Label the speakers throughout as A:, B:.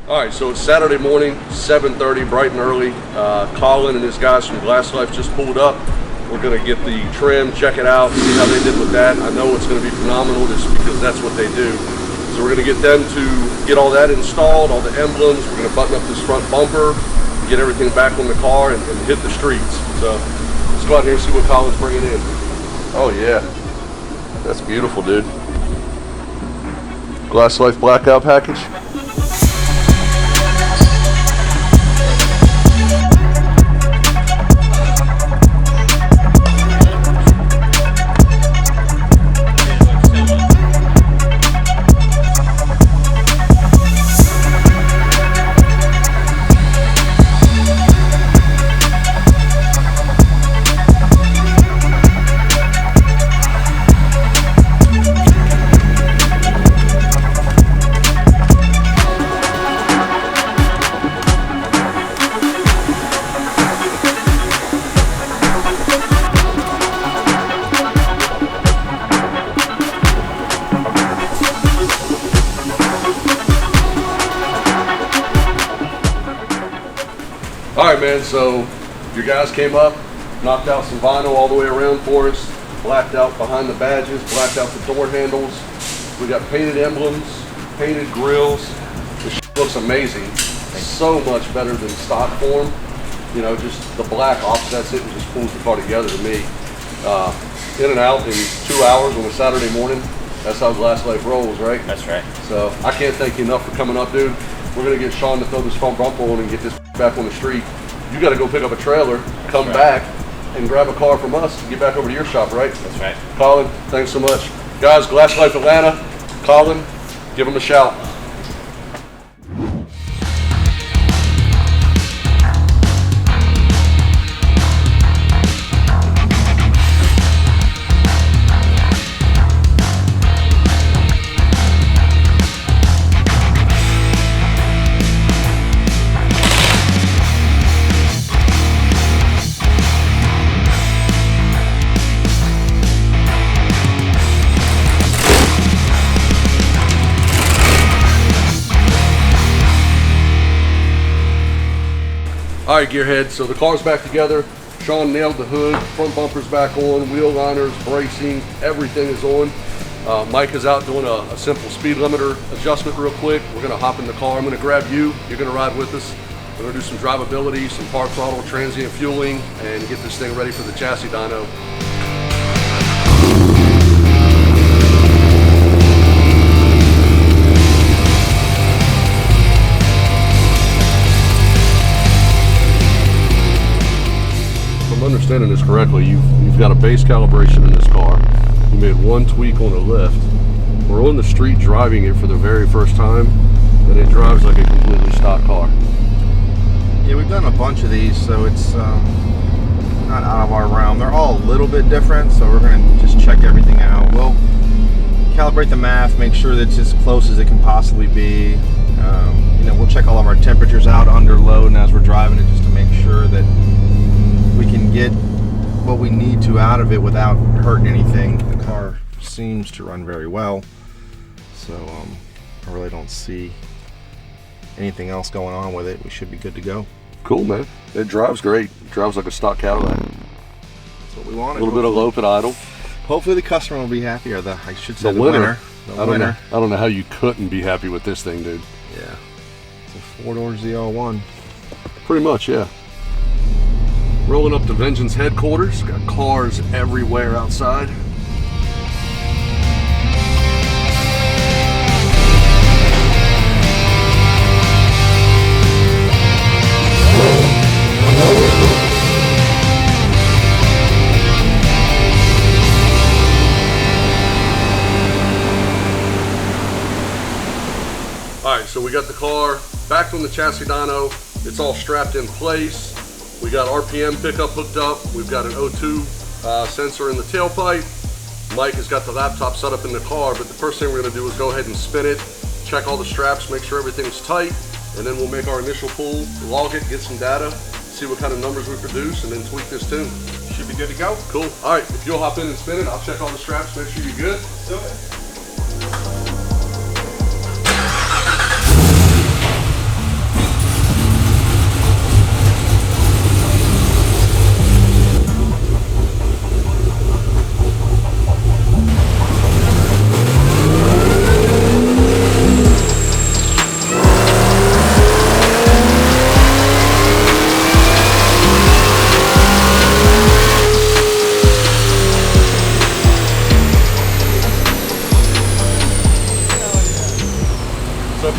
A: All right, so it's Saturday morning, 7:30, bright and early. Colin and his guys from Glass Life just pulled up. We're gonna get the trim, check it out, see how they did with that. I know it's gonna be phenomenal just because that's what they do. So we're gonna get them to get all that installed, all the emblems. We're gonna button up this front bumper, get everything back on the car and hit the streets. So let's go out here and see what Colin's bringing in. Oh yeah, that's beautiful, dude. Glass Life blackout package. All right, man, so your guys came up, knocked out some vinyl all the way around for us, blacked out behind the badges, blacked out the door handles. We got painted emblems, painted grills. The shit looks amazing. So much better than stock form. You know, just the black offsets it and just pulls the car together to me. In and out in 2 hours on a Saturday morning. That's how Glass Life rolls, right?
B: That's right.
A: So I can't thank you enough for coming up, dude. We're gonna get Sean to throw this front bumper on and get this back on the street. You gotta go pick up a trailer, come back, and grab a car from us and get back over to your shop, right?
B: That's right.
A: Colin, thanks so much. Guys, Glass Life Atlanta, Colin, give him a shout. All right, gearhead, so the car's back together. Sean nailed the hood, front bumper's back on, wheel liners, bracing, everything is on. Mike is out doing a simple speed limiter adjustment real quick. We're gonna hop in the car. I'm gonna grab you, you're gonna ride with us. We're gonna do some drivability, some park throttle, transient fueling, and get this thing ready for the chassis dyno. Understanding this correctly, you've got a base calibration in this car. You made one tweak on the lift. We're on the street driving it for the very first time, and it drives like a completely stock car.
C: Yeah, we've done a bunch of these, so it's not out of our realm. They're all a little bit different, so we're going to just check everything out. We'll calibrate the math, make sure that it's as close as it can possibly be. You know, we'll check all of our temperatures out under load and as we're driving it, just to make sure that we can get what we need to out of it without hurting anything. The car seems to run very well, so I really don't see anything else going on with it. We should be good to go.
A: Cool, man. It drives great. It drives like a stock Cadillac.
C: That's what we wanted.
A: A little bit of low pit idle.
C: Hopefully the customer will be happy, or I should say the
A: winner.
C: winner.
A: I don't know how you couldn't be happy with this thing, dude.
C: Yeah, it's a 4-door ZL1.
A: Pretty much, yeah. Rolling up to Vengeance headquarters. Got cars everywhere outside. All right, so we got the car back on the chassis dyno. It's all strapped in place. We got RPM pickup hooked up. We've got an O2 sensor in the tailpipe. Mike has got the laptop set up in the car, but the first thing we're gonna do is go ahead and spin it, check all the straps, make sure everything's tight, and then we'll make our initial pull, log it, get some data, see what kind of numbers we produce, and then tweak this tune.
C: Should be good to go.
A: Cool. All right, if you'll hop in and spin it, I'll check all the straps, make sure you're good.
C: Do it.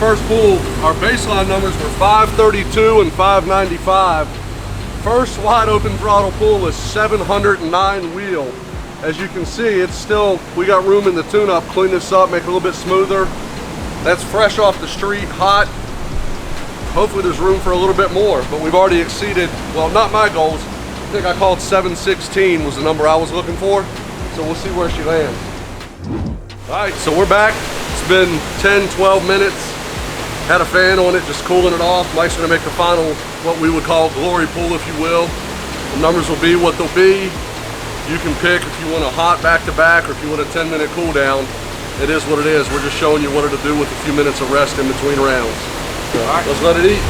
A: first pull, our baseline numbers were 532 and 595. First wide open throttle pull is 709 wheel. As you can see, it's still, we got room in the tune-up, clean this up, make it a little bit smoother. That's fresh off the street, hot. Hopefully there's room for a little bit more, but we've already exceeded, well, not my goals. I think I called 716 was the number I was looking for. So we'll see where she lands. All right, so we're back. It's been 10, 12 minutes. Had a fan on it, just cooling it off. Mike's gonna make the final, what we would call glory pull, if you will. The numbers will be what they'll be. You can pick if you want a hot back-to-back or if you want a 10-minute cool down. It is what it is. We're just showing you what it'll do with a few minutes of rest in between rounds. So, all right, let's let it eat.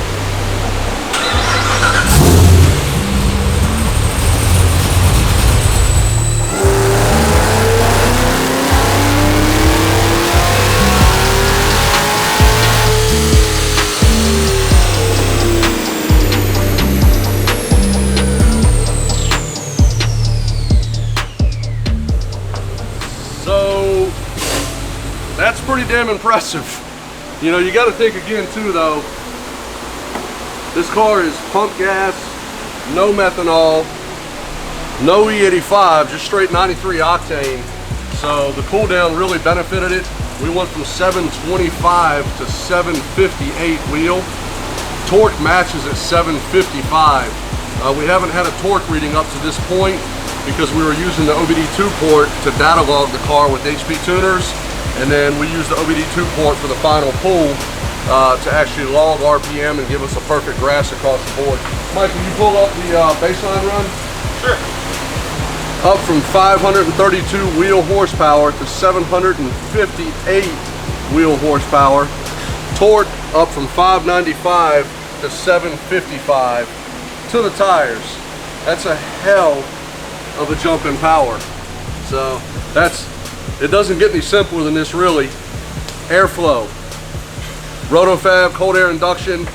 A: So that's pretty damn impressive. You know, you got to think again too though, this car is pump gas, no methanol, no E85, just straight 93 octane. So the cool down really benefited it. We went from 725 to 758 wheel. Torque matches at 755. We haven't had a torque reading up to this point because we were using the OBD2 port to data log the car with HP tuners, and then we used the OBD2 port for the final pull to actually log RPM and give us a perfect grasp across the board. Mike, can you pull up the baseline run?
C: Sure.
A: Up from 532 wheel horsepower to 758 wheel horsepower. Torque up from 595 to 755 to the tires. That's a hell of a jump in power. So it doesn't get any simpler than this really. Airflow, Rotofab cold air induction,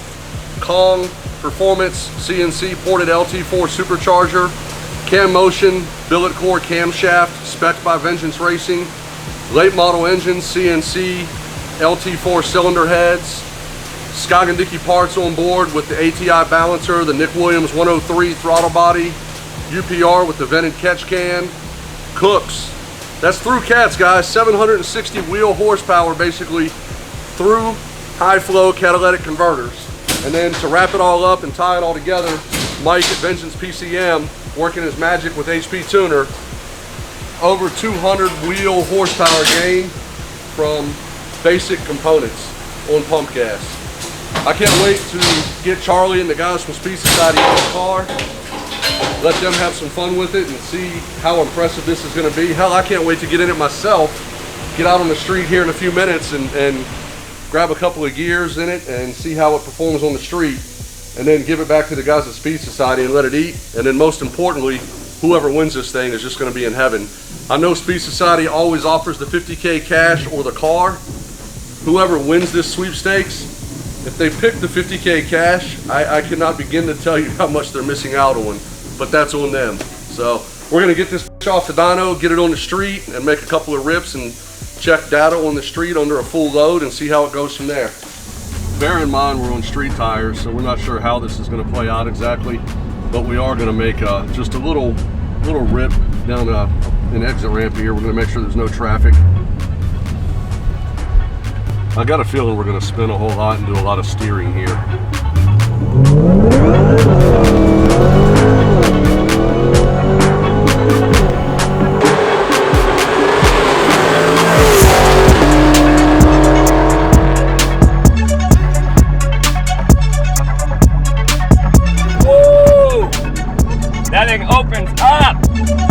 A: Kong Performance CNC ported LT4 supercharger, Cam Motion billet core camshaft spec'd by Vengeance Racing, late model engines, CNC LT4 cylinder heads, Skagandiki parts on board with the ATI balancer, the Nick Williams 103 throttle body, UPR with the vented catch can, Cooks. That's through cats, guys. 760 wheel horsepower basically through high flow catalytic converters. And then to wrap it all up and tie it all together, Mike at Vengeance PCM working his magic with HP Tuner. Over 200 wheel horsepower gain from basic components on pump gas. I can't wait to get Charlie and the guys from Speed Society in the car, let them have some fun with it and see how impressive this is going to be. Hell, I can't wait to get in it myself, get out on the street here in a few minutes and grab a couple of gears in it and see how it performs on the street, and then give it back to the guys at Speed Society and let it eat. And then most importantly, whoever wins this thing is just going to be in heaven. I know Speed Society always offers the 50K cash or the car. Whoever wins this sweepstakes, if they pick the 50K cash, I cannot begin to tell you how much they're missing out on, but that's on them. So we're gonna get this off the dyno, get it on the street and make a couple of rips and check data on the street under a full load and see how it goes from there. Bear in mind we're on street tires, so we're not sure how this is gonna play out exactly, but we are gonna make just a little rip down an exit ramp here. We're gonna make sure there's no traffic. I got a feeling we're gonna spin a whole lot and do a lot of steering here.
B: Woo! That thing opens up!